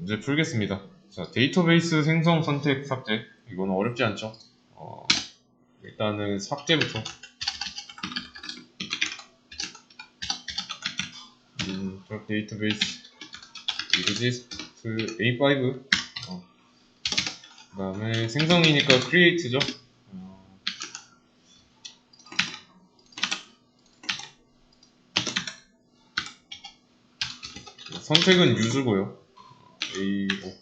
문제 풀겠습니다. 자, 데이터베이스 생성 선택 삭제. 이거는 어렵지 않죠? 일단은 삭제부터. 데이터베이스 exist A5. 그 다음에 생성이니까 create죠. 선택은 use고요. A5.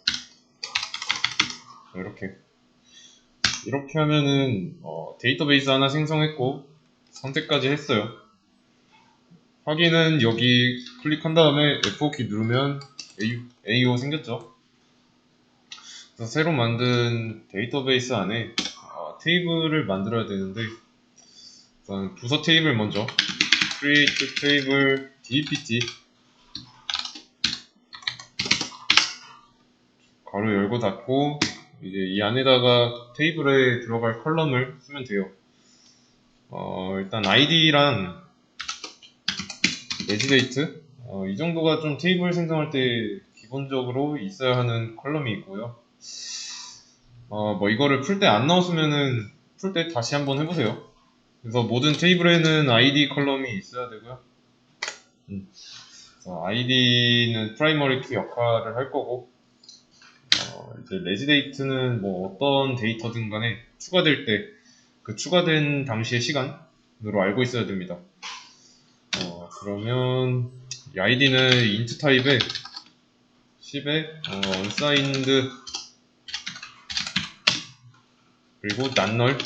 이렇게 하면은 데이터베이스 하나 생성했고 선택까지 했어요. 확인은 여기 클릭한 다음에 F5키 누르면 A5 생겼죠. 그래서 새로 만든 데이터베이스 안에 테이블을 만들어야 되는데, 일단 부서 테이블 먼저 create table dpt 가로 열고 닫고, 이제 이 안에다가 테이블에 들어갈 컬럼을 쓰면 돼요. 일단 id랑 레지데이트, 이 정도가 좀 테이블 생성할 때 기본적으로 있어야 하는 컬럼이 있고요. 뭐 이거를 풀 때 안 나왔으면은 풀 때 다시 한번 해보세요. 그래서 모든 테이블에는 id 컬럼이 있어야 되고요. id는 프라이머리 키 역할을 할 거고, 이제 레지데이트는 뭐 어떤 데이터든 간에 추가될 때 그 추가된 당시의 시간으로 알고 있어야 됩니다. 그러면 이 id는 int 타입에 10에 unsigned 그리고 not null,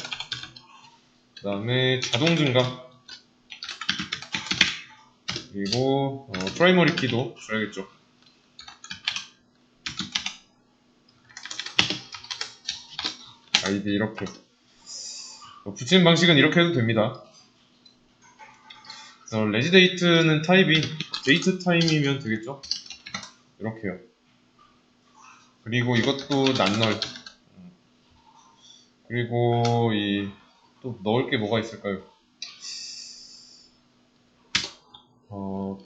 그 다음에 자동 증가, 그리고 프라이머리 키도 줘야겠죠. id 이렇게 붙이는 방식은 이렇게 해도 됩니다. 그래서 레지데이트는 타입이 데이트 타임이면 되겠죠. 이렇게요. 그리고 이것도 not null. 그리고 또 넣을 게 뭐가 있을까요?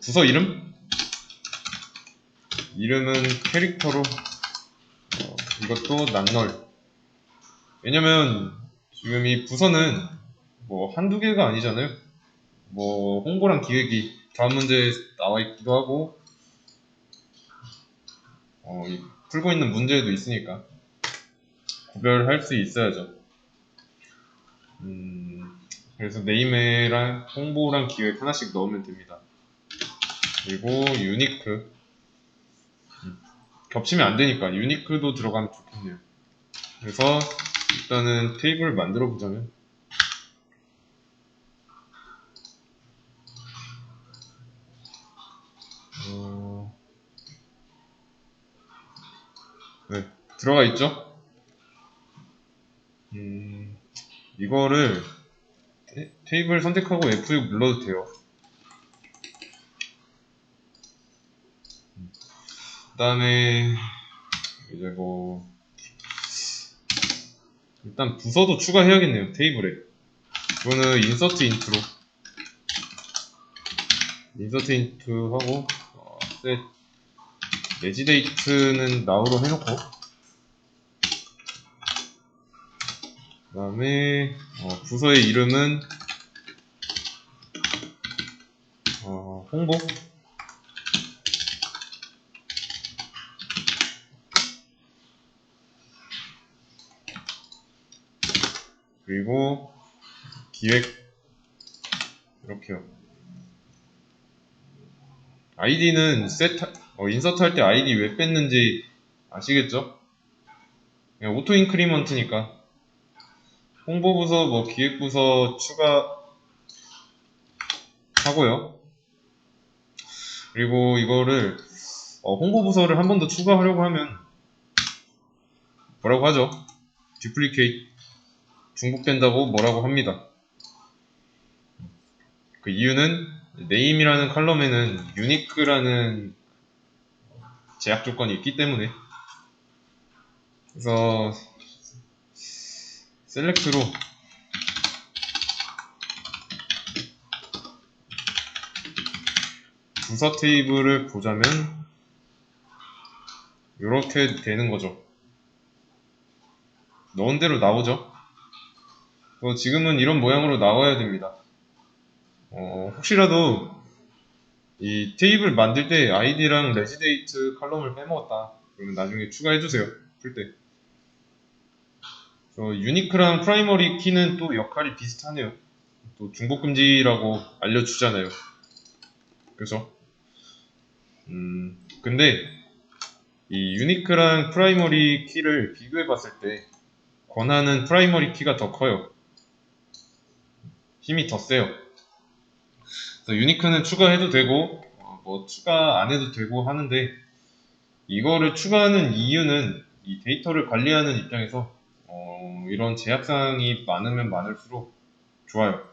부서 이름은 캐릭터로, 이것도 not null. 왜냐면 지금 이 부서는 뭐 한두 개가 아니잖아요. 뭐 홍보랑 기획이 다음 문제에 나와 있기도 하고, 풀고 있는 문제도 있으니까 구별할 수 있어야죠. 그래서 네임에랑 홍보랑 기획 하나씩 넣으면 됩니다. 그리고 유니크, 겹치면 안 되니까 유니크도 들어가면 좋겠네요. 그래서 일단은 테이블을 만들어 보자면, 네, 들어가 있죠? 이거를 테이블 선택하고 F6 눌러도 돼요. 그 다음에 이제 뭐 일단 부서도 추가해야겠네요. 테이블에. 이거는 인서트 인트로 하고, set 레지데이트는 now로 해놓고, 그 다음에 부서의 이름은 홍보, 그리고 기획, 이렇게요. id는 인서트 할 때 id 왜 뺐는지 아시겠죠? 그냥 오토 인크리먼트니까. 홍보부서 뭐 기획부서 추가하고요. 그리고 이거를 홍보부서를 한 번 더 추가하려고 하면 뭐라고 하죠? duplicate, 중복된다고 뭐라고 합니다. 그 이유는 name이라는 컬럼에는 unique라는 제약 조건이 있기 때문에. 그래서 select로 부서 테이블을 보자면, 이렇게 되는 거죠. 넣은 대로 나오죠. 지금은 이런 모양으로 나와야 됩니다. 혹시라도 이 테이블 만들 때 아이디랑 레지데이트 칼럼을 빼먹었다 그러면 나중에 추가해주세요. 풀 때. 유니크랑 프라이머리 키는 또 역할이 비슷하네요. 또 중복금지라고 알려주잖아요. 그죠? 근데 이 유니크랑 프라이머리 키를 비교해 봤을 때 권한은 프라이머리 키가 더 커요. 힘이 더 세요. 그래서 유니크는 추가해도 되고 뭐 추가 안 해도 되고 하는데 이거를 추가하는 이유는 이 데이터를 관리하는 입장에서 이런 제약사항이 많으면 많을수록 좋아요.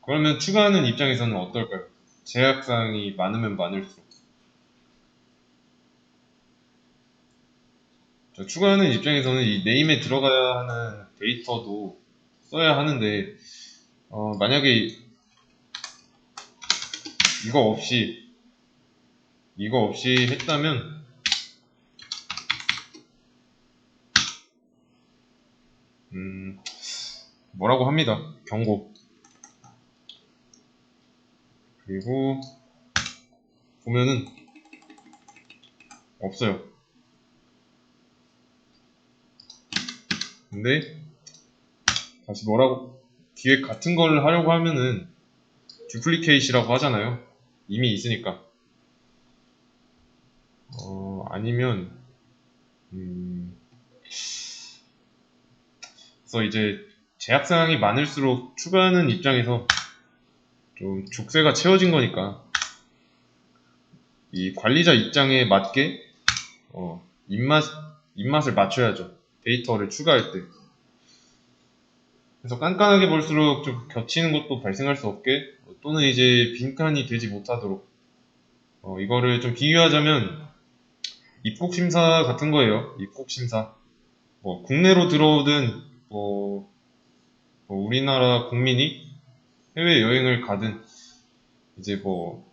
그러면 추가하는 입장에서는 어떨까요? 제약사항이 많으면 많을수록. 추가하는 입장에서는 이 네임에 들어가야 하는 데이터도 써야 하는데 만약에 이거 없이 했다면 뭐라고 합니다. 경고. 그리고 보면은 없어요. 근데 다시 뭐라고 기획 같은 걸 하려고 하면은 듀플리케이트라고 하잖아요. 이미 있으니까. 아니면 그래서 이제 제약사항이 많을수록 추가하는 입장에서 좀 족쇄가 채워진 거니까 이 관리자 입장에 맞게 입맛을 맞춰야죠. 데이터를 추가할 때. 그래서 깐깐하게 볼수록 좀 겹치는 것도 발생할 수 없게 또는 이제 빈칸이 되지 못하도록 이거를 좀 비유하자면 입국심사 같은 거예요. 입국심사. 뭐 국내로 들어오든 뭐 우리나라 국민이 해외여행을 가든 이제 뭐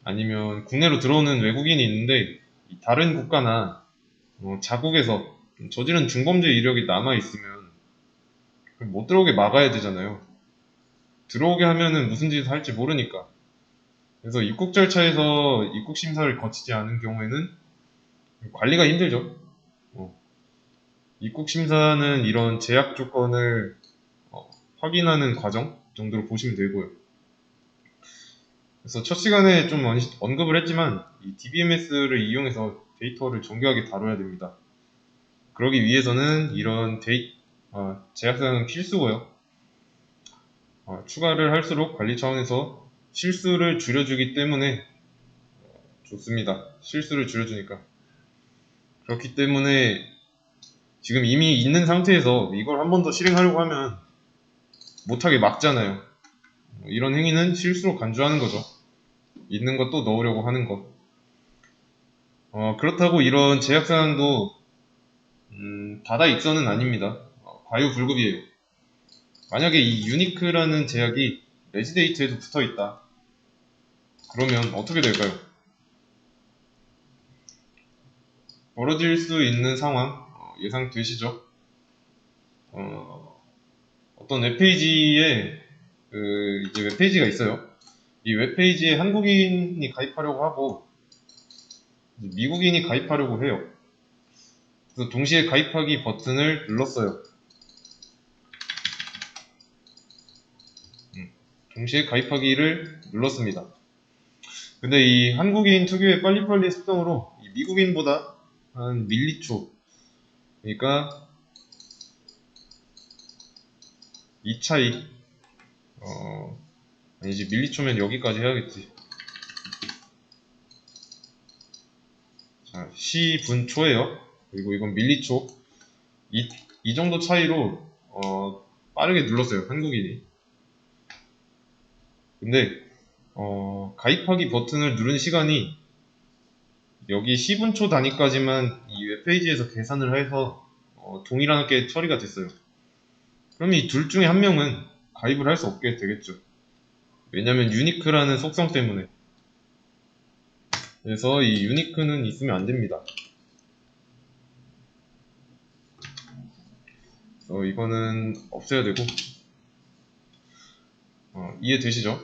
아니면 국내로 들어오는 외국인이 있는데 다른 국가나 자국에서 저지른 중범죄 이력이 남아있으면 못 들어오게 막아야 되잖아요. 들어오게 하면은 무슨 짓을 할지 모르니까. 그래서 입국 절차에서 입국 심사를 거치지 않은 경우에는 관리가 힘들죠. 입국 심사는 이런 제약 조건을 확인하는 과정 정도로 보시면 되고요. 그래서 첫 시간에 좀 언급을 했지만 이 DBMS를 이용해서 데이터를 정교하게 다뤄야 됩니다. 그러기 위해서는 이런 제약사항은 필수고요. 추가를 할수록 관리 차원에서 실수를 줄여주기 때문에 좋습니다. 실수를 줄여주니까. 그렇기 때문에 지금 이미 있는 상태에서 이걸 한 번 더 실행하려고 하면 못하게 막잖아요. 이런 행위는 실수로 간주하는 거죠. 있는 것도 넣으려고 하는 것. 그렇다고 이런 제약사항도 다다 익선은 아닙니다. 과유불급이에요. 만약에 이 유니크라는 제약이 레지데이트에도 붙어 있다. 그러면 어떻게 될까요? 벌어질 수 있는 상황 예상되시죠? 어떤 웹페이지에 이제 웹페이지가 있어요. 이 웹페이지에 한국인이 가입하려고 하고 미국인이 가입하려고 해요. 그래서 동시에 가입하기 버튼을 눌렀어요. 동시에 가입하기를 눌렀습니다. 근데 이 한국인 특유의 빨리빨리 습성으로 이 미국인보다 한 밀리초, 그러니까 이 차이, 아니지, 밀리초면 여기까지 해야겠지. 자, 10분초예요. 그리고 이건 밀리초. 이 정도 차이로 빠르게 눌렀어요, 한국인이. 근데 가입하기 버튼을 누른 시간이 여기 10분초 단위까지만 이 웹페이지에서 계산을 해서 동일하게 처리가 됐어요. 그럼 이 둘 중에 한 명은 가입을 할 수 없게 되겠죠. 왜냐면 유니크라는 속성 때문에. 그래서 이 유니크는 있으면 안 됩니다. 그래서 이거는 없애야 되고, 이해되시죠?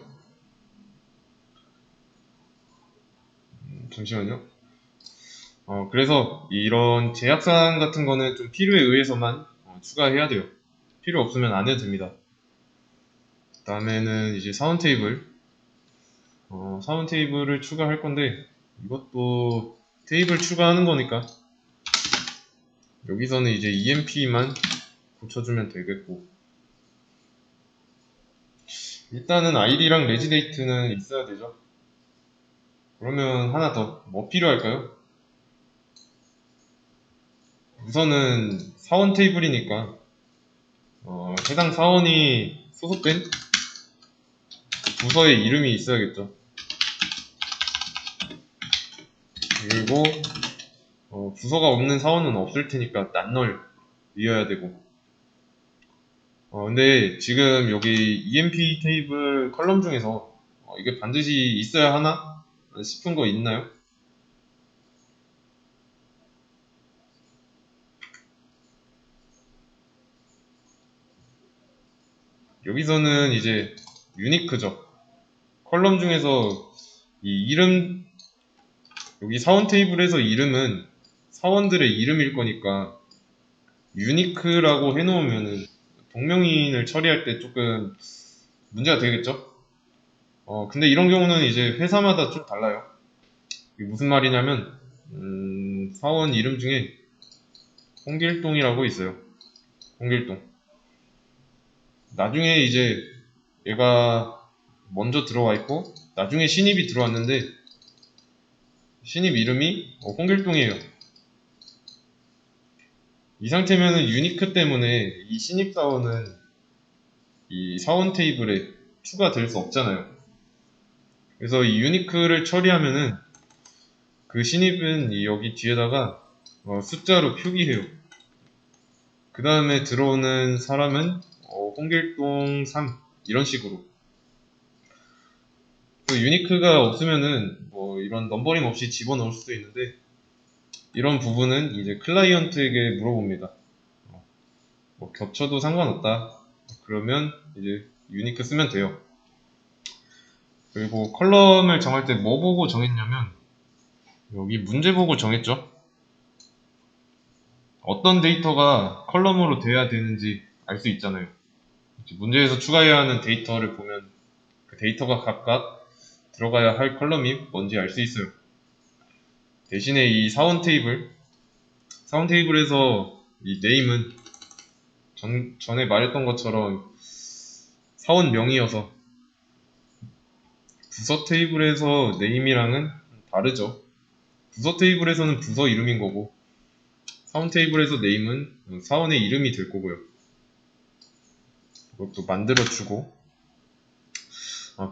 잠시만요. 그래서 이런 제약사항 같은 거는 좀 필요에 의해서만 추가해야 돼요. 필요 없으면 안 해도 됩니다. 그 다음에는 이제 사원 테이블. 사원 테이블을 추가할 건데, 이것도 테이블 추가하는 거니까, 여기서는 이제 EMP만 고쳐주면 되겠고, 일단은 아이디랑 레지데이트는 있어야 되죠. 그러면 하나 더, 뭐 필요할까요? 우선은 사원 테이블이니까, 해당 사원이 소속된 부서의 이름이 있어야겠죠. 그리고 부서가 없는 사원은 없을 테니까 낱널이어야 되고. 근데 지금 여기 EMP 테이블 컬럼 중에서 이게 반드시 있어야 하나 싶은 거 있나요? 여기서는 이제 유니크죠. 컬럼 중에서 이 이름, 여기 사원 테이블에서 이름은 사원들의 이름일 거니까 유니크라고 해놓으면은 동명이인을 처리할 때 조금 문제가 되겠죠? 근데 이런 경우는 이제 회사마다 좀 달라요. 이게 무슨 말이냐면, 사원 이름 중에 홍길동이라고 있어요. 홍길동. 나중에 이제 얘가 먼저 들어와 있고, 나중에 신입이 들어왔는데, 신입 이름이 홍길동이에요. 이 상태면은 유니크 때문에 이 신입 사원은 이 사원 테이블에 추가될 수 없잖아요. 그래서 이 유니크를 처리하면은 그 신입은 여기 뒤에다가 숫자로 표기해요. 그 다음에 들어오는 사람은 홍길동 3 이런 식으로. 그 유니크가 없으면은 뭐 이런 넘버링 없이 집어넣을 수도 있는데 이런 부분은 이제 클라이언트에게 물어봅니다. 뭐 겹쳐도 상관없다. 그러면 이제 유니크 쓰면 돼요. 그리고 컬럼을 정할 때 뭐 보고 정했냐면 여기 문제 보고 정했죠. 어떤 데이터가 컬럼으로 돼야 되는지 알 수 있잖아요. 문제에서 추가해야 하는 데이터를 보면 그 데이터가 각각 들어가야 할 컬럼이 뭔지 알 수 있어요. 대신에 이 사원 테이블에서 이 네임은 전에 말했던 것처럼 사원명이어서 부서 테이블에서 네임이랑은 다르죠. 부서 테이블에서는 부서 이름인 거고 사원 테이블에서 네임은 사원의 이름이 될 거고요. 이것도 만들어주고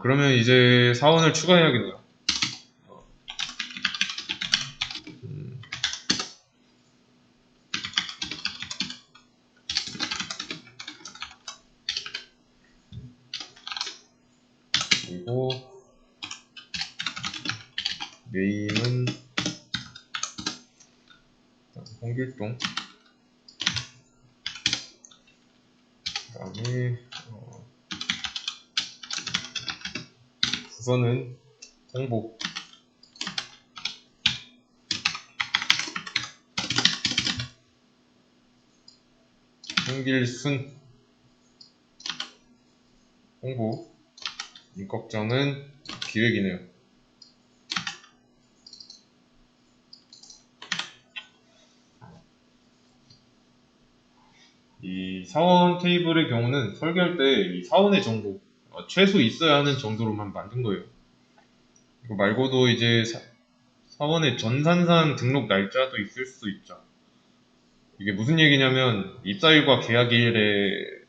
그러면 이제 사원을 추가해야겠네요. 그리고 네임은 홍길동 그 다음에 부서는 홍보 홍길순 홍보 임꺽정은 기획이네요. 이 사원 테이블의 경우는 설계할 때 이 사원의 정보 최소 있어야 하는 정도로만 만든 거예요. 이거 말고도 이제 사원의 전산상 등록 날짜도 있을 수 있죠. 이게 무슨 얘기냐면 입사일과 계약일의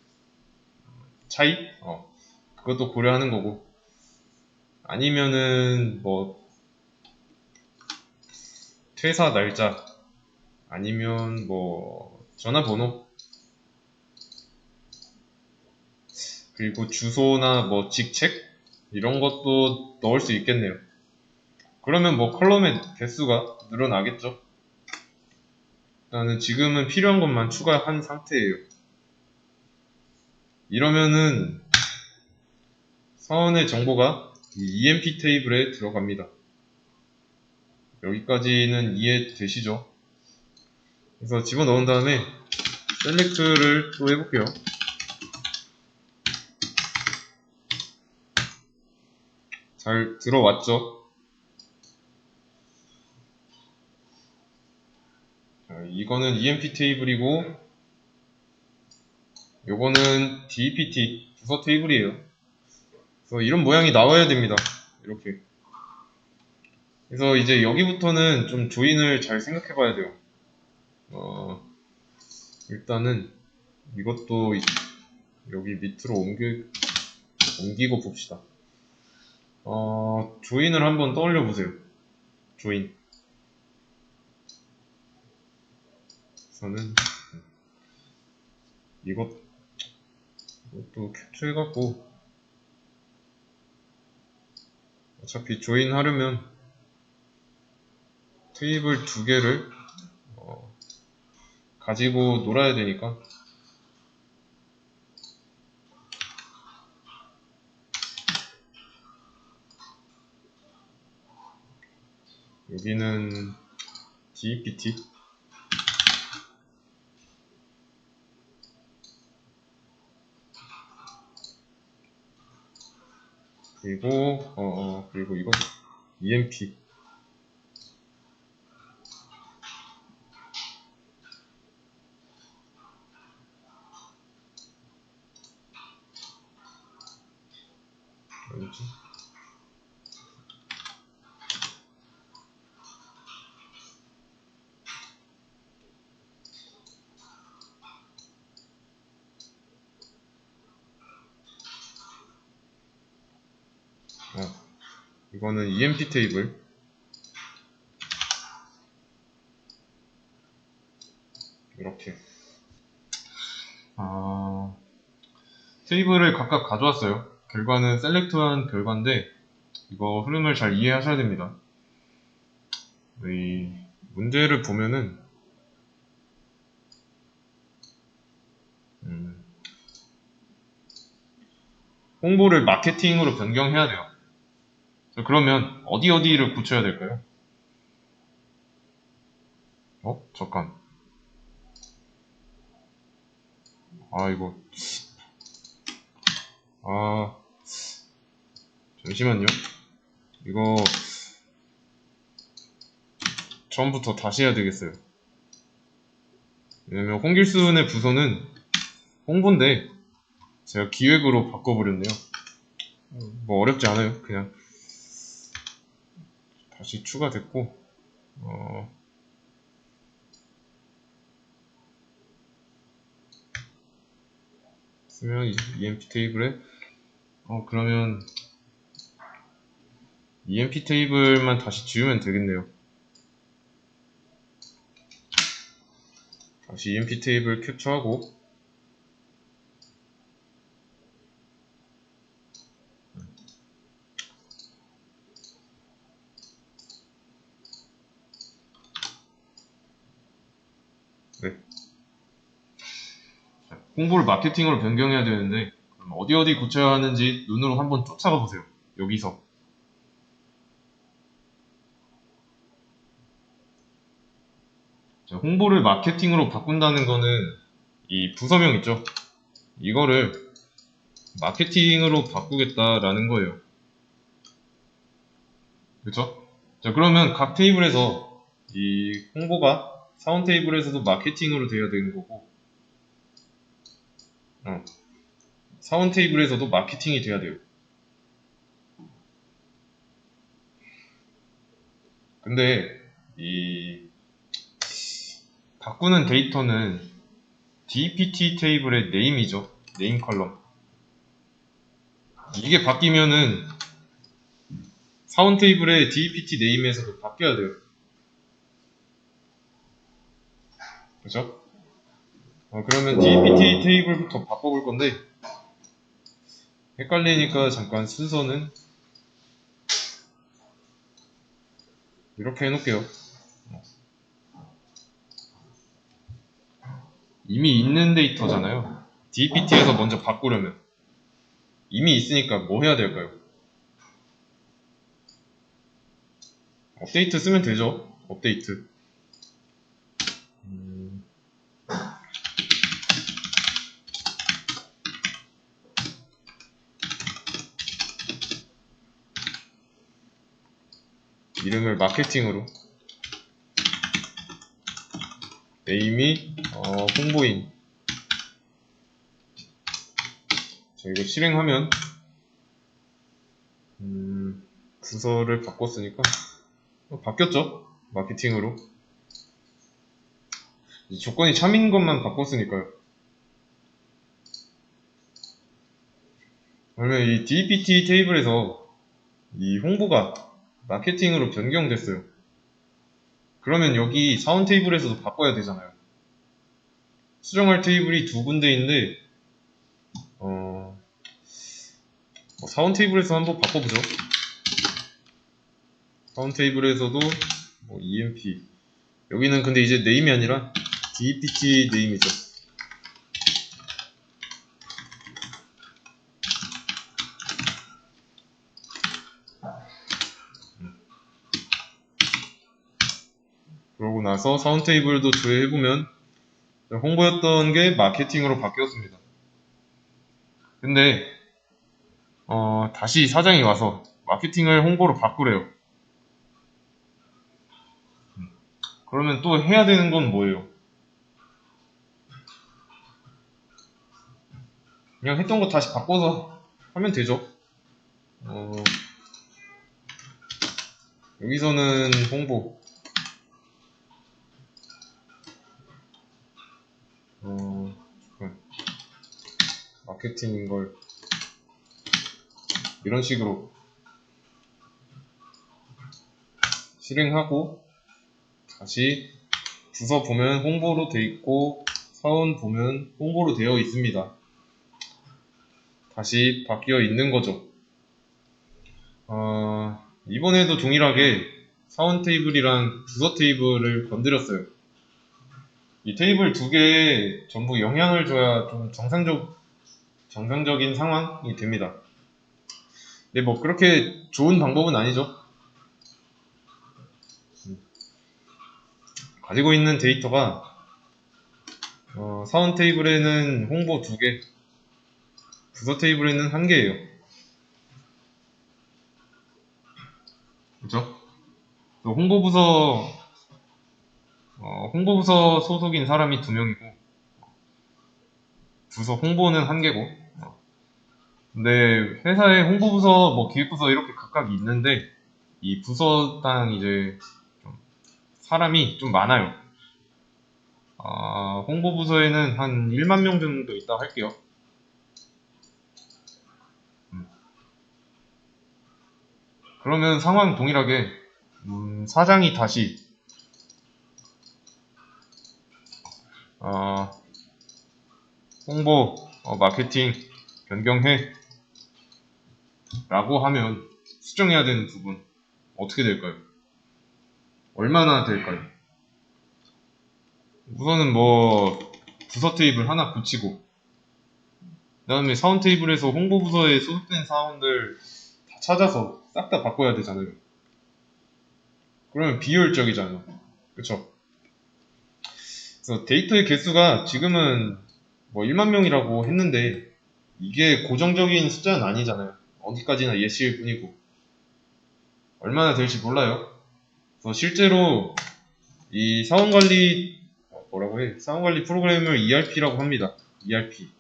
차이? 그것도 고려하는 거고 아니면은 뭐 퇴사 날짜 아니면 뭐 전화번호 그리고 주소나 뭐 직책 이런 것도 넣을 수 있겠네요. 그러면 뭐 컬럼의 개수가 늘어나겠죠. 일단은 지금은 필요한 것만 추가한 상태예요. 이러면은 사원의 정보가 이 EMP 테이블에 들어갑니다. 여기까지는 이해되시죠? 그래서 집어넣은 다음에 셀렉트를 또 해볼게요. 잘 들어왔죠? 자, 이거는 EMP 테이블이고 요거는 DEPT 부서 테이블이에요. 그래서 이런 모양이 나와야 됩니다. 이렇게. 그래서 이제 여기부터는 좀 조인을 잘 생각해 봐야 돼요. 일단은 이것도 여기 밑으로 옮기고 봅시다. 조인을 한번 떠올려 보세요. 조인. 우선은 이것도 캡처해갖고 어차피 조인 하려면 테이블 두 개를 가지고 놀아야 되니까 여기는 DEPT 그리고 이건 EMP 뭐지? 이거는 EMP 테이블 이렇게 테이블을 각각 가져왔어요. 결과는 셀렉트한 결과인데 이거 흐름을 잘 이해하셔야 됩니다. 이 문제를 보면은 홍보를 마케팅으로 변경해야 돼요. 그러면 어디를 고쳐야 될까요? 잠깐. 이거 잠시만요. 이거 처음부터 다시 해야 되겠어요. 왜냐면 홍길순의 부서는 홍보인데 제가 기획으로 바꿔버렸네요. 뭐 어렵지 않아요. 그냥 다시 추가됐고 쓰면 EMP 테이블에 그러면 EMP 테이블만 다시 지우면 되겠네요. 다시 EMP 테이블 캡처하고 네. 홍보를 마케팅으로 변경해야 되는데 그럼 어디 고쳐야 하는지 눈으로 한번 쫓아가 보세요. 여기서 자, 홍보를 마케팅으로 바꾼다는 거는 이 부서명 있죠? 이거를 마케팅으로 바꾸겠다라는 거예요. 그쵸? 자, 그러면 각 테이블에서 이 홍보가 사원 테이블에서도 마케팅으로 돼야 되는 거고 사원 테이블에서도 마케팅이 돼야 돼요. 근데 이 바꾸는 데이터는 DPT 테이블의 네임이죠. 네임 컬럼. 이게 바뀌면은 사원 테이블의 DPT 네임에서도 바뀌어야 돼요. 그죠? 그러면 DPT 테이블부터 바꿔볼 건데 헷갈리니까 잠깐 순서는 이렇게 해놓을게요. 이미 있는 데이터잖아요. DPT에서 먼저 바꾸려면 이미 있으니까 뭐 해야 될까요? 업데이트 쓰면 되죠. 업데이트. 이름을 마케팅으로, 네임이 홍보인. 자, 이거 실행하면 부서를 바꿨으니까 바뀌었죠? 마케팅으로. 이 조건이 참인 것만 바꿨으니까요. 그러면 이 DPT 테이블에서 이 홍보가 마케팅으로 변경됐어요. 그러면 여기 사원 테이블에서도 바꿔야 되잖아요. 수정할 테이블이 두 군데인데 뭐 사원 테이블에서 한번 바꿔보죠. 사원 테이블에서도 뭐 EMP, 여기는 근데 이제 네임이 아니라 DPT 네임이죠. 그러고 나서 사원 테이블도 조회해보면 홍보였던 게 마케팅으로 바뀌었습니다. 근데 다시 사장이 와서 마케팅을 홍보로 바꾸래요. 그러면 또 해야 되는 건 뭐예요? 그냥 했던 거 다시 바꿔서 하면 되죠. 여기서는 홍보, 마케팅인 걸 이런 식으로 실행하고, 다시 부서 보면 홍보로 되어 있고 사원 보면 홍보로 되어 있습니다. 다시 바뀌어 있는 거죠. 이번에도 동일하게 사원 테이블이랑 부서 테이블을 건드렸어요. 이 테이블 두 개에 전부 영향을 줘야 좀 정상적인 상황이 됩니다. 근데 뭐 그렇게 좋은 방법은 아니죠. 가지고 있는 데이터가 사원 테이블에는 홍보 2개, 부서 테이블에는 1개예요. 그죠? 홍보부서 소속인 사람이 2명이고, 부서 홍보는 1개고, 근데 회사에 홍보부서, 뭐 기획부서 이렇게 각각 있는데, 이 부서당 이제 좀 사람이 좀 많아요. 홍보부서에는 한 1만 명 정도 있다고 할게요. 그러면 상황 동일하게 사장이 다시 홍보, 마케팅 변경해 라고 하면 수정해야 되는 부분 어떻게 될까요? 얼마나 될까요? 우선은 뭐 부서 테이블 하나 고치고, 그 다음에 사원 테이블에서 홍보부서에 소속된 사원들 다 찾아서 싹 다 바꿔야 되잖아요. 그러면 비효율적이잖아요. 그쵸? 그래서 데이터의 개수가 지금은 뭐 1만 명이라고 했는데 이게 고정적인 숫자는 아니잖아요. 어디까지나 예시일 뿐이고 얼마나 될지 몰라요. 그래서 실제로 이 사원관리 사원관리 프로그램을 ERP라고 합니다. ERP.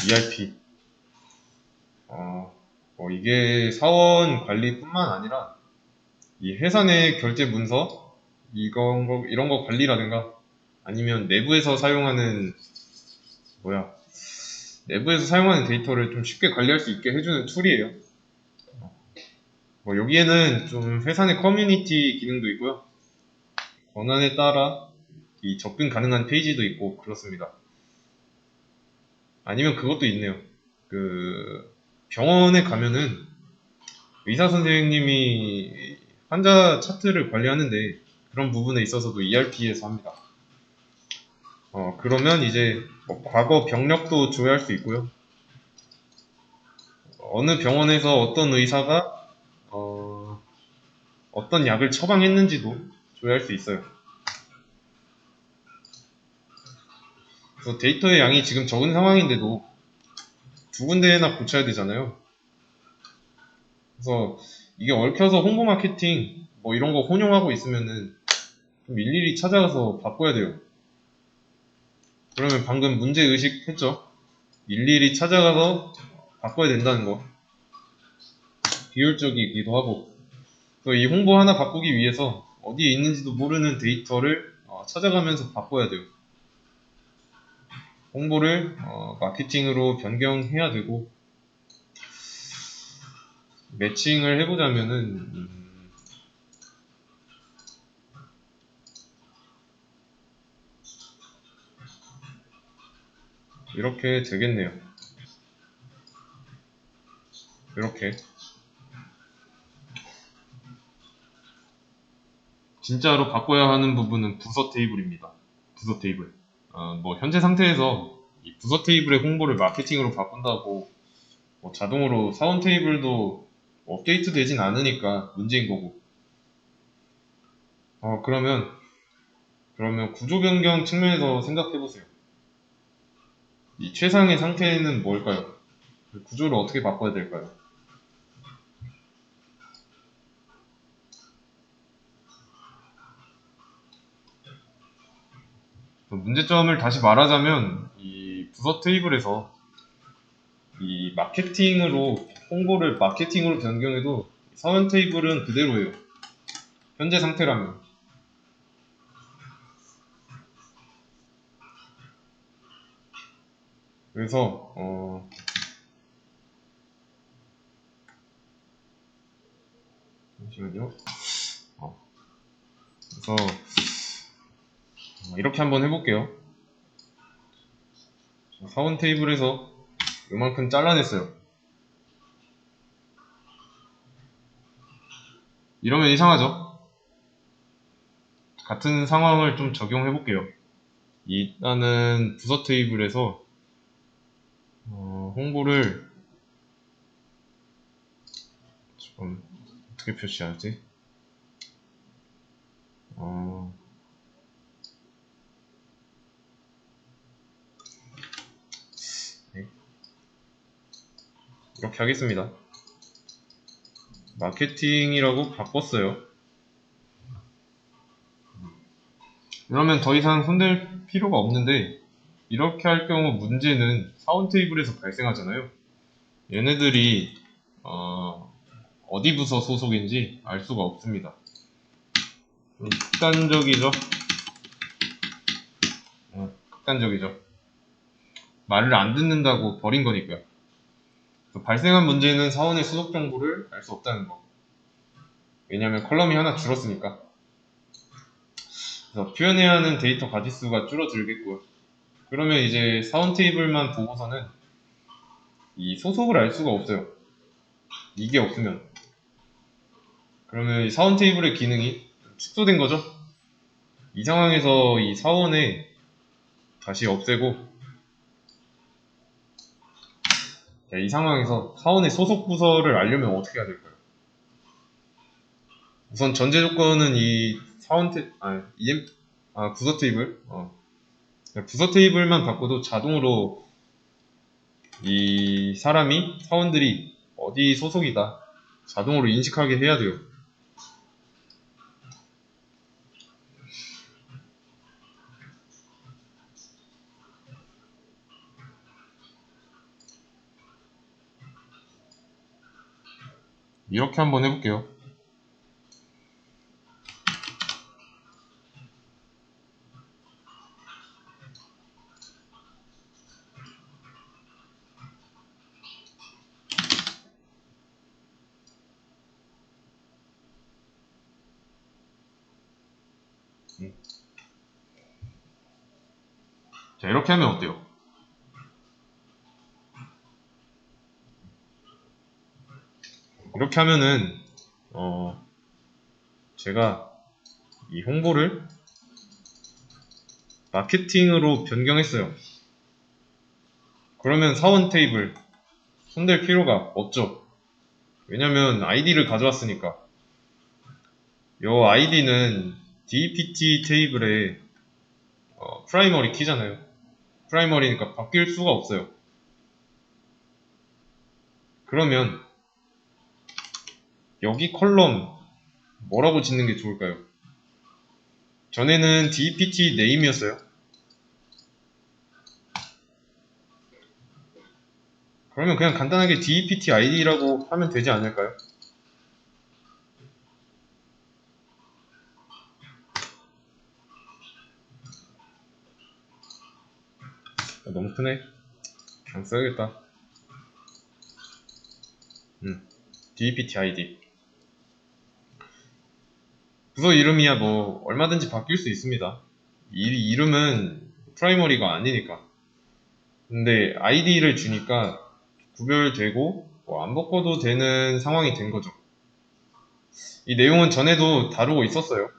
ERP. 이게 사원 관리뿐만 아니라 이 회사 내 결제 문서 이런 거 관리라든가, 아니면 내부에서 사용하는 데이터를 좀 쉽게 관리할 수 있게 해주는 툴이에요. 여기에는 좀 회사 내 커뮤니티 기능도 있고요. 권한에 따라 이 접근 가능한 페이지도 있고 그렇습니다. 아니면 그것도 있네요. 그 병원에 가면은 의사 선생님이 환자 차트를 관리하는데 그런 부분에 있어서도 ERP에서 합니다. 그러면 이제 뭐 과거 병력도 조회할 수 있고요. 어느 병원에서 어떤 의사가 어떤 약을 처방했는지도 조회할 수 있어요. 그래서 데이터의 양이 지금 적은 상황인데도 두 군데나 고쳐야 되잖아요. 그래서 이게 얽혀서 홍보 마케팅 뭐 이런 거 혼용하고 있으면은 좀 일일이 찾아가서 바꿔야 돼요. 그러면 방금 문제의식 했죠? 일일이 찾아가서 바꿔야 된다는 거. 비효율적이기도 하고. 또 이 홍보 하나 바꾸기 위해서 어디에 있는지도 모르는 데이터를 찾아가면서 바꿔야 돼요. 홍보를 마케팅으로 변경해야 되고, 매칭을 해보자면은 이렇게 되겠네요. 이렇게 진짜로 바꿔야 하는 부분은 부서 테이블입니다. 부서 테이블. 뭐 현재 상태에서 이 부서 테이블의 홍보를 마케팅으로 바꾼다고 뭐 자동으로 사원 테이블도 업데이트 되진 않으니까 문제인 거고. 그러면 구조 변경 측면에서 생각해 보세요. 이 최상의 상태는 뭘까요? 구조를 어떻게 바꿔야 될까요? 문제점을 다시 말하자면 이 부서 테이블에서 이 마케팅으로 홍보를 마케팅으로 변경해도 사원 테이블은 그대로예요. 현재 상태라면. 그래서 잠시만요. 그래서 이렇게 한번 해볼게요. 사원 테이블에서 이만큼 잘라냈어요. 이러면 이상하죠? 같은 상황을 좀 적용해 볼게요. 일단은 부서 테이블에서 홍보를 좀 어떻게 표시하지? 네. 이렇게 하겠습니다. 마케팅이라고 바꿨어요. 그러면 더 이상 손댈 필요가 없는데 이렇게 할 경우 문제는 사원 테이블에서 발생하잖아요. 얘네들이 어디 부서 소속인지 알 수가 없습니다. 좀 극단적이죠? 극단적이죠. 말을 안 듣는다고 버린 거니까요. 발생한 문제는 사원의 소속 정보를 알 수 없다는 거. 왜냐하면 컬럼이 하나 줄었으니까. 그래서 표현해야 하는 데이터 가지수가 줄어들겠고요. 그러면 이제 사원 테이블만 보고서는 이 소속을 알 수가 없어요. 이게 없으면. 그러면 이 사원 테이블의 기능이 축소된 거죠. 이 상황에서 이 사원에 다시 없애고, 자, 이 상황에서 사원의 소속 부서를 알려면 어떻게 해야 될까요? 우선 전제 조건은 이 사원 부서 테이블, 부서 테이블만 바꿔도 자동으로 이 사원들이 어디 소속이다 자동으로 인식하게 해야 돼요. 이렇게 한번 해볼게요. 자, 이렇게 하면 어때요? 이렇게 하면은 제가 이 홍보를 마케팅으로 변경했어요. 그러면 사원 테이블 손댈 필요가 없죠. 왜냐면 아이디를 가져왔으니까. 요 아이디는 DPT 테이블의 프라이머리 키잖아요. 프라이머리니까 바뀔 수가 없어요. 그러면 여기 컬럼 뭐라고 짓는 게 좋을까요? 전에는 DPT 네임이었어요. 그러면 그냥 간단하게 DPT ID라고 하면 되지 않을까요? 너무 크네. 그냥 써야겠다. DPT ID. 부서 이름이야 뭐 얼마든지 바뀔 수 있습니다. 이 이름은 프라이머리가 아니니까. 근데 ID를 주니까 구별되고 뭐 안 바꿔도 되는 상황이 된 거죠. 이 내용은 전에도 다루고 있었어요.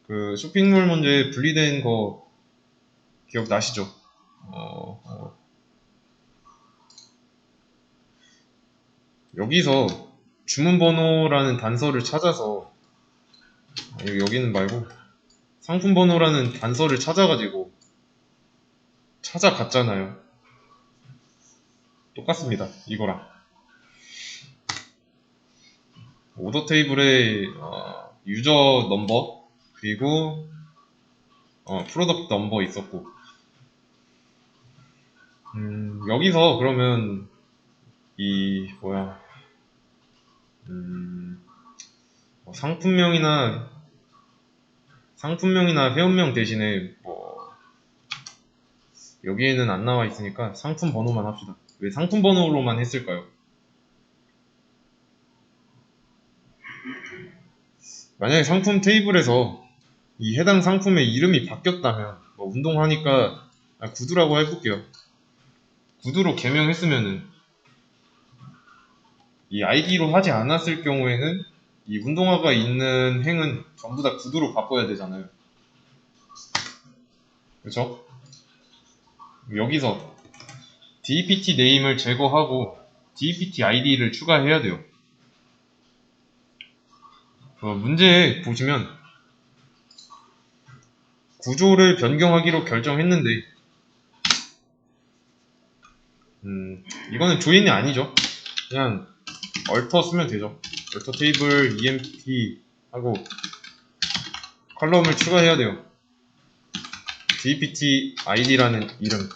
그 쇼핑몰 문제 분리된 거 기억나시죠? 여기서 주문번호라는 단서를 찾아서 여기는 말고 상품번호라는 단서를 찾아가지고 찾아갔잖아요. 똑같습니다. 이거랑 오더 테이블에 유저 넘버 그리고 프로덕트 넘버 있었고 여기서 그러면 이 뭐야 뭐 상품명이나 회원명 대신에 뭐 여기에는 안 나와 있으니까 상품 번호만 합시다. 왜 상품 번호로만 했을까요? 만약에 상품 테이블에서 이 해당 상품의 이름이 바뀌었다면 뭐 운동하니까 구두라고 해볼게요. 구두로 개명했으면은 이 아이디로 하지 않았을 경우에는 이 운동화가 있는 행은 전부 다 구두로 바꿔야 되잖아요. 그렇죠? 여기서 DPT 네임을 제거하고 DPT ID를 추가해야 돼요. 문제에 보시면 구조를 변경하기로 결정했는데 이거는 조인이 아니죠. 그냥 얼터 쓰면 되죠. 얼터 테이블 EMP 하고 컬럼을 추가해야 돼요. DPT ID라는 이름.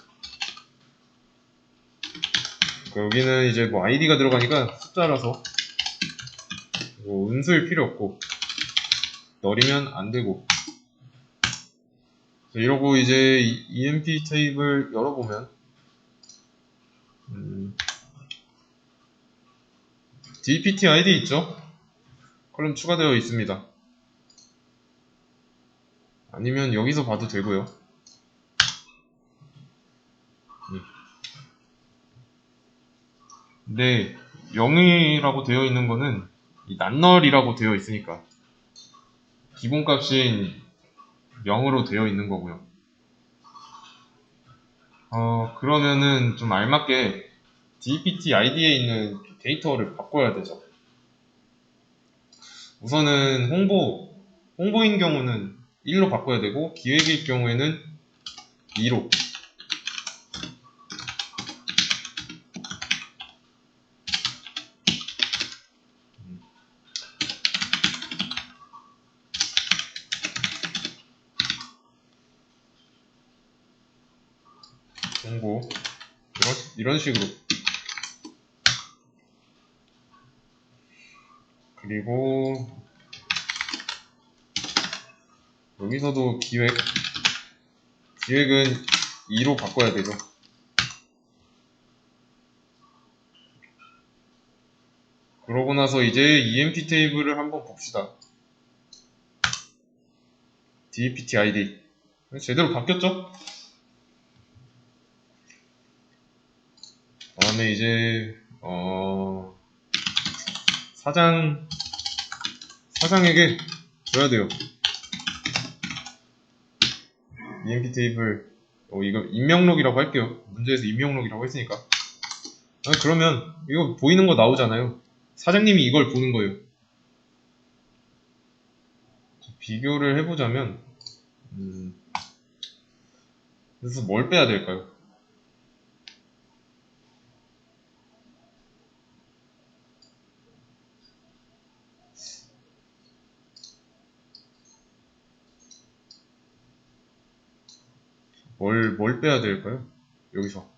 여기는 이제 뭐 ID가 들어가니까 숫자라서 뭐 음수일 필요 없고 널이면 안 되고. 이러고 이제 EMP 테이블 열어보면 DPT ID 있죠? 컬럼 추가되어 있습니다. 아니면 여기서 봐도 되고요. 근데 0이라고 되어 있는 거는 이 낱널이라고 되어 있으니까 기본값인 0으로 되어 있는 거고요. 그러면은 좀 알맞게 DPT ID에 있는 데이터를 바꿔야 되죠. 우선은 홍보인 경우는 1로 바꿔야 되고 기획일 경우에는 2로. 홍보 이런 식으로. 그리고 여기서도 기획은 2로 바꿔야 되죠. 그러고 나서 이제 EMP 테이블을 한번 봅시다. DPT ID 제대로 바뀌었죠? 다음에 이제 사장에게 줘야 돼요. EMP 테이블, 이거 임명록이라고 할게요. 문제에서 임명록이라고 했으니까. 그러면 이거 보이는 거 나오잖아요. 사장님이 이걸 보는 거예요. 비교를 해보자면, 그래서 뭘 빼야 될까요? 뭘 빼야 될까요? 여기서.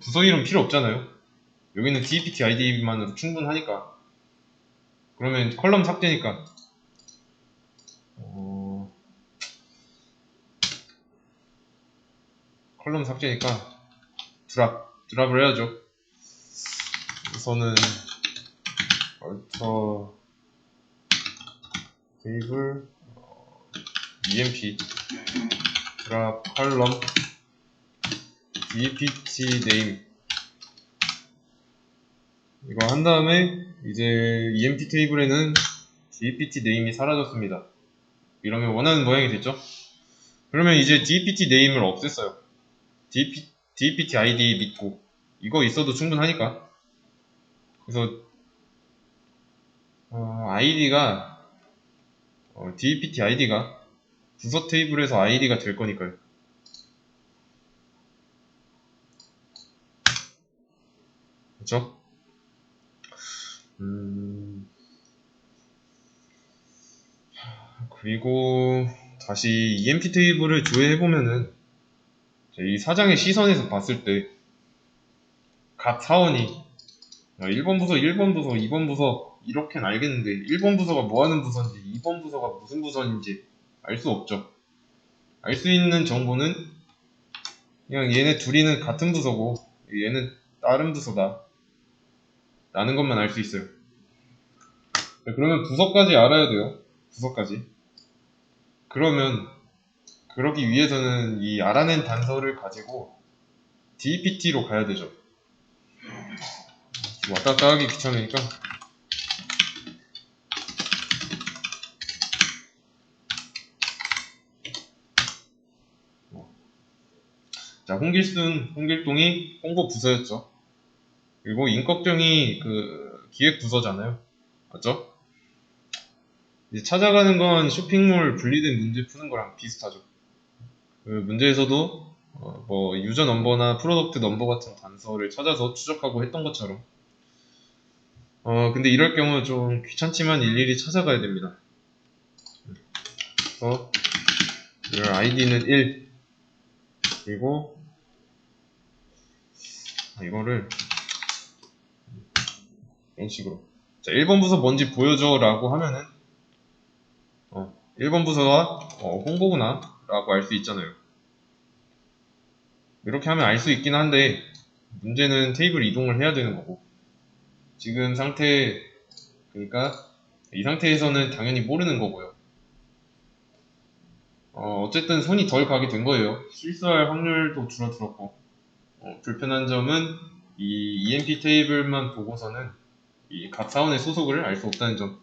부서 이름 필요 없잖아요. 여기는 DPT ID만으로 충분하니까. 그러면 컬럼 삭제니까. 컬럼 삭제니까 드랍을 해야죠. 우선은 얼터 테이블 EMP 드랍 컬럼 DPT name 이거 한 다음에 이제 EMP 테이블에는 DPT name이 사라졌습니다. 이러면 원하는 모양이 됐죠? 그러면 이제 DPT name을 없앴어요. DPT ID 믿고 이거 있어도 충분하니까. 그래서 DPT ID가 부서 테이블에서 ID가 될 거니까요. 그렇죠? 그리고 다시 EMP 테이블을 조회해보면은 이 사장의 시선에서 봤을 때 각 사원이 1번 부서, 1번 부서, 2번 부서 이렇게는 알겠는데 1번 부서가 뭐하는 부서인지 2번 부서가 무슨 부서인지 알 수 없죠. 알 수 있는 정보는 그냥 얘네 둘이는 같은 부서고 얘는 다른 부서다 라는 것만 알 수 있어요. 그러면 부서까지 알아야 돼요. 부서까지. 그러면 그러기 위해서는 이 알아낸 단서를 가지고 DPT로 가야 되죠. 왔다 갔다 하기 귀찮으니까 자, 홍길동이 홍보 부서였죠. 그리고 임꺽정이 그 기획 부서잖아요. 맞죠? 이제 찾아가는 건 쇼핑몰 분리된 문제 푸는 거랑 비슷하죠. 그 문제에서도 뭐 유저 넘버나 프로덕트 넘버 같은 단서를 찾아서 추적하고 했던 것처럼 근데 이럴 경우 좀 귀찮지만 일일이 찾아가야 됩니다. 그래서 이럴 ID는 1 그리고 이거를 이런 식으로 자 1번 부서 뭔지 보여줘 라고 하면은 1번 부서가 홍보구나 라고 알 수 있잖아요. 이렇게 하면 알 수 있긴 한데 문제는 테이블 이동을 해야 되는 거고 지금 상태 그러니까 이 상태에서는 당연히 모르는 거고요. 어쨌든 손이 덜 가게 된 거예요. 실수할 확률도 줄어들었고 불편한 점은 이 EMP 테이블만 보고서는 이 각 사원의 소속을 알 수 없다는 점.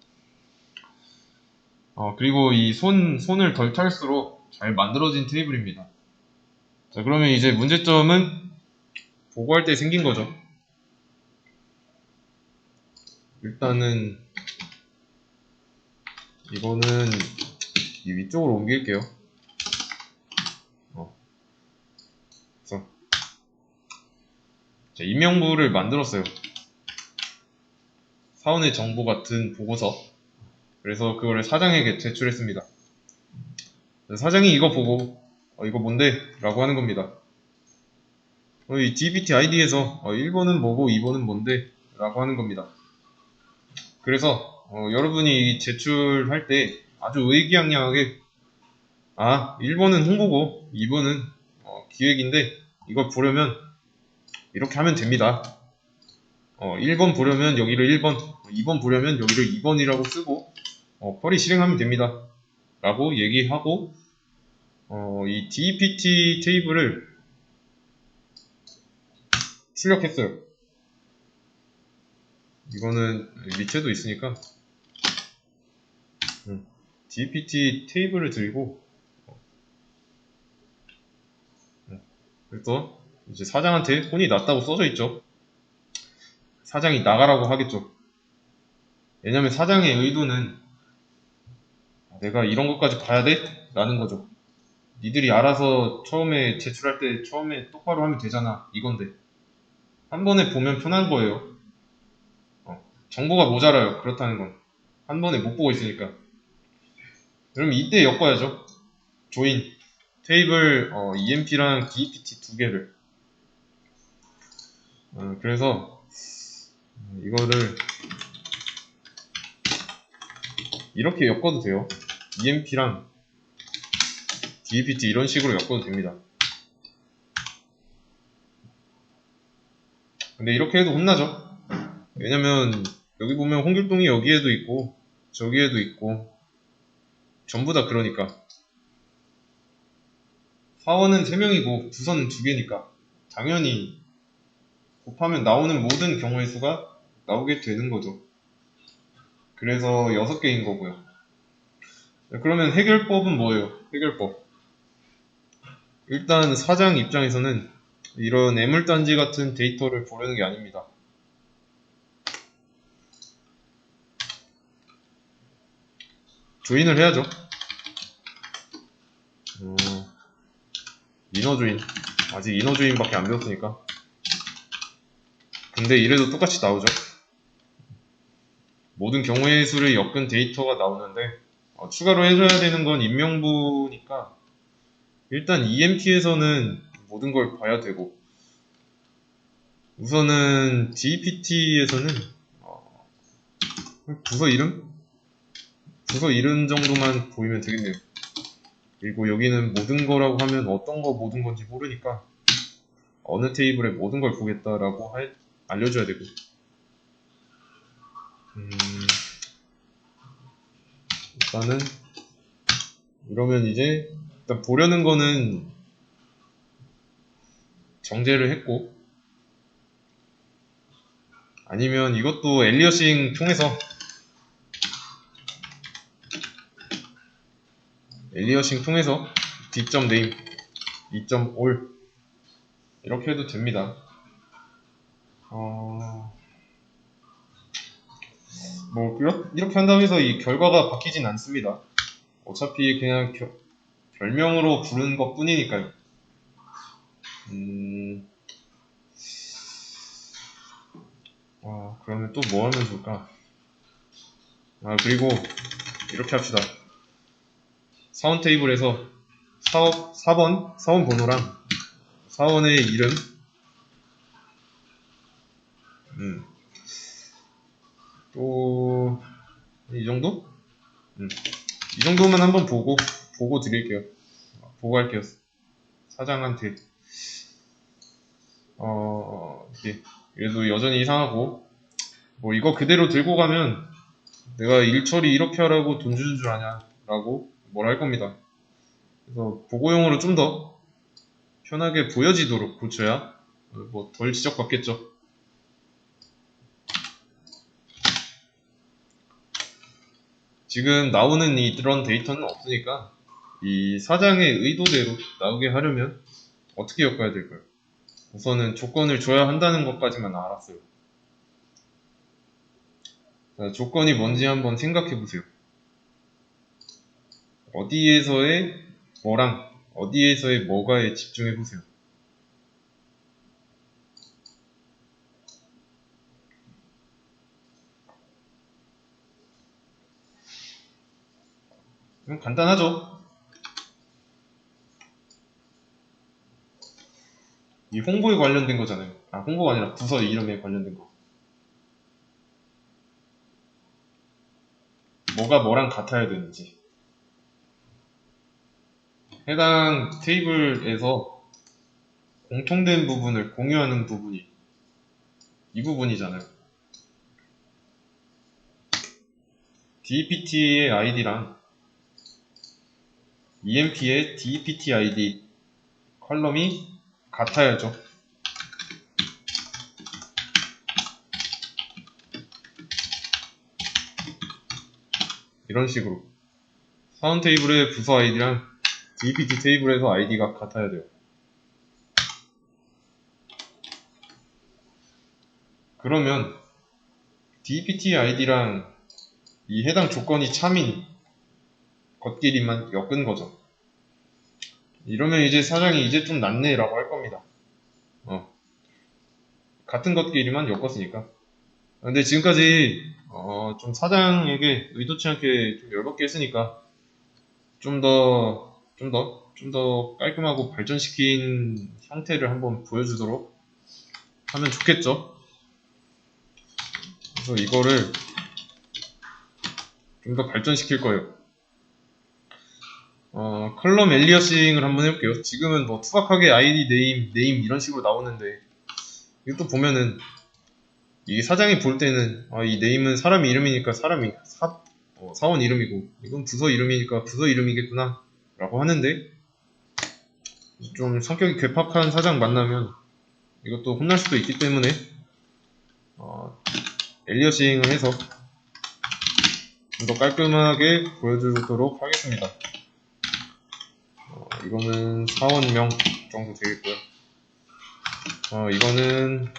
그리고 이 손을 덜 탈수록 잘 만들어진 테이블입니다. 자, 그러면 이제 문제점은 보고할 때 생긴 거죠. 일단은 이거는 이 위쪽으로 옮길게요. 그래서 자, 임명부를 만들었어요. 사원의 정보 같은 보고서. 그래서 그거를 사장에게 제출했습니다. 사장이 이거 보고 이거 뭔데? 라고 하는 겁니다. 이 DPT ID에서 1번은 뭐고 2번은 뭔데? 라고 하는 겁니다. 그래서 여러분이 제출할 때 아주 의기양양하게 1번은 홍보고 2번은 기획인데 이걸 보려면 이렇게 하면 됩니다. 1번 보려면 여기를 1번, 2번 보려면 여기를 2번이라고 쓰고 쿼리 실행하면 됩니다. 라고 얘기하고 이 DPT 테이블을 출력했어요. 이거는 밑에도 있으니까 DPT 테이블을 들고 그래서 이제 사장한테 혼이 났다고 써져 있죠. 사장이 나가라고 하겠죠. 왜냐면 사장의 의도는 내가 이런 것까지 봐야 돼? 라는 거죠. 니들이 알아서 처음에 제출할 때 처음에 똑바로 하면 되잖아. 이건데. 한 번에 보면 편한 거예요. 정보가 모자라요. 그렇다는 건. 한 번에 못 보고 있으니까. 그럼 이때 엮어야죠. 조인. 테이블 EMP랑 DPT 두 개를. 그래서 이거를 이렇게 엮어도 돼요. EMP랑 DPT 이런 식으로 엮어도 됩니다. 근데 이렇게 해도 혼나죠. 왜냐면 여기 보면 홍길동이 여기에도 있고 저기에도 있고 전부 다 그러니까. 사원은 3명이고 부서는 2개니까 당연히 곱하면 나오는 모든 경우의 수가 나오게 되는 거죠. 그래서 6개인 거고요. 그러면 해결법은 뭐예요? 해결법. 일단 사장 입장에서는 이런 애물단지 같은 데이터를 보려는 게 아닙니다. 조인을 해야죠. 이너 조인. 아직 이너 조인밖에 안 배웠으니까. 근데 이래도 똑같이 나오죠. 모든 경우의 수를 엮은 데이터가 나오는데 추가로 해줘야 되는 건 인명부니까 일단 EMP에서는 모든 걸 봐야 되고 우선은 DPT에서는 부서 이름? 부서 이름 정도만 보이면 되겠네요. 그리고 여기는 모든 거라고 하면 어떤 거 모든 건지 모르니까 어느 테이블에 모든 걸 보겠다라고 알려줘야 되고 일단은 이러면 이제 일단 보려는 거는 정제를 했고 아니면 이것도 엘리어싱 통해서 d.name 2.all 이렇게 해도 됩니다. 뭐 이렇게 한다고 해서 이 결과가 바뀌진 않습니다. 어차피 그냥 별명으로 부르는 것 뿐이니까요. 그러면 또 뭐 하면 좋을까? 그리고 이렇게 합시다. 사원 테이블에서 사원 번호랑 사원의 이름 또 이 정도? 이 정도만 한번 보고 드릴게요. 보고할게요. 사장한테 이게 그래도 여전히 이상하고 뭐 이거 그대로 들고 가면 내가 일 처리 이렇게 하라고 돈 주는 줄 아냐 라고 뭐라 할 겁니다. 그래서 보고용으로 좀 더 편하게 보여지도록 고쳐야 뭐 덜 지적받겠죠. 지금 나오는 이런 데이터는 없으니까 이 사장의 의도대로 나오게 하려면 어떻게 엮어야 될까요? 우선은 조건을 줘야 한다는 것까지만 알았어요. 자, 조건이 뭔지 한번 생각해 보세요. 어디에서의 뭐랑 어디에서의 뭐가에 집중해 보세요. 간단하죠? 이 홍보에 관련된 거잖아요. 홍보가 아니라 부서 이름에 관련된 거. 뭐가 뭐랑 같아야 되는지. 해당 테이블에서 공통된 부분을 공유하는 부분이 이 부분이잖아요. DPT의 ID랑 EMP의 DPT ID 컬럼이 같아야죠. 이런 식으로 사원 테이블의 부서 아이디랑 DPT 테이블에서 아이디가 같아야 돼요. 그러면 DPT 아이디랑 이 해당 조건이 참인 것끼리만 엮은 거죠. 이러면 이제 사장이 이제 좀 낫네 라고 할 겁니다. 같은 것끼리만 엮었으니까. 근데 지금까지 좀 사장에게 의도치 않게 좀 열받게 했으니까 좀 더 깔끔하고 발전시킨 형태를 한번 보여주도록 하면 좋겠죠. 그래서 이거를 좀 더 발전시킬 거예요. 컬럼 엘리어싱을 한번 해볼게요. 지금은 뭐 투박하게 아이디, 네임 이런 식으로 나오는데 이것도 보면은 이 사장이 볼 때는 이 네임은 사람 이름이니까 사원 이름이고 이건 부서 이름이니까 부서 이름이겠구나 라고 하는데 좀 성격이 괴팍한 사장 만나면 이것도 혼날 수도 있기 때문에 엘리어싱을 해서 좀 더 깔끔하게 보여주도록 하겠습니다. 이거는 사원명 정도 되겠고요. 이거는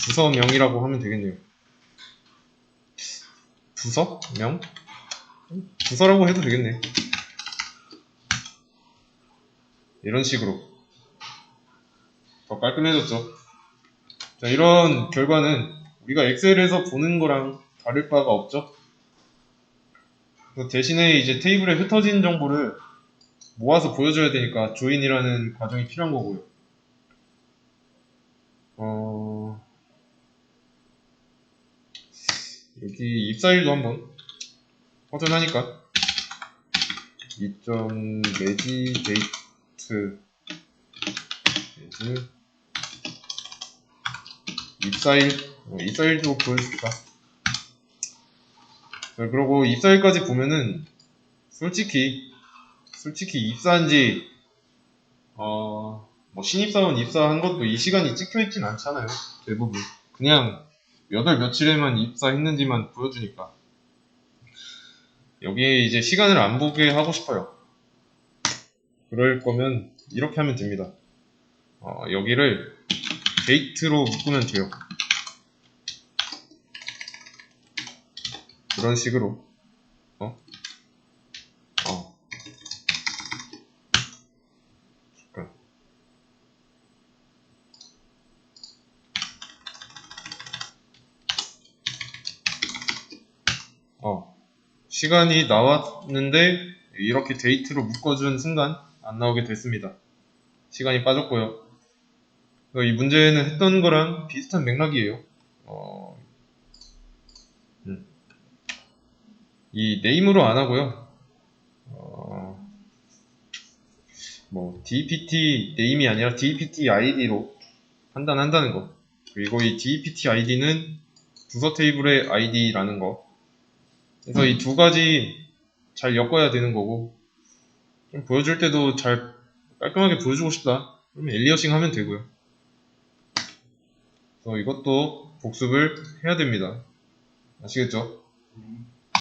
부서명이라고 하면 되겠네요. 부서명? 부서라고 해도 되겠네. 이런 식으로 더 깔끔해졌죠. 자, 이런 결과는 우리가 엑셀에서 보는 거랑 다를 바가 없죠. 대신에 이제 테이블에 흩어진 정보를 모아서 보여줘야 되니까 조인이라는 과정이 필요한 거고요. 여기 입사일도 한번 허전하니까 2.매지데이트 입사일도 보여줍시다. 자, 그리고 입사일까지 보면은 솔직히 입사한지 뭐 신입사원 입사한 것도 이 시간이 찍혀있진 않잖아요. 대부분 그냥 몇 월 며칠에만 입사했는지만 보여주니까 여기에 이제 시간을 안 보게 하고 싶어요. 그럴 거면 이렇게 하면 됩니다. 여기를 데이트로 묶으면 돼요. 그런 식으로 시간이 나왔는데 이렇게 데이트로 묶어준 순간 안 나오게 됐습니다. 시간이 빠졌고요. 이 문제는 했던 거랑 비슷한 맥락이에요. 이 네임으로 안 하고요. 뭐 DPT 네임이 아니라 DPT ID로 판단한다는 거. 그리고 이 DPT ID는 부서 테이블의 ID라는 거. 그래서 이 두 가지 잘 엮어야 되는 거고, 좀 보여줄 때도 잘 깔끔하게 보여주고 싶다. 그러면 엘리어싱 하면 되고요. 그래서 이것도 복습을 해야 됩니다. 아시겠죠?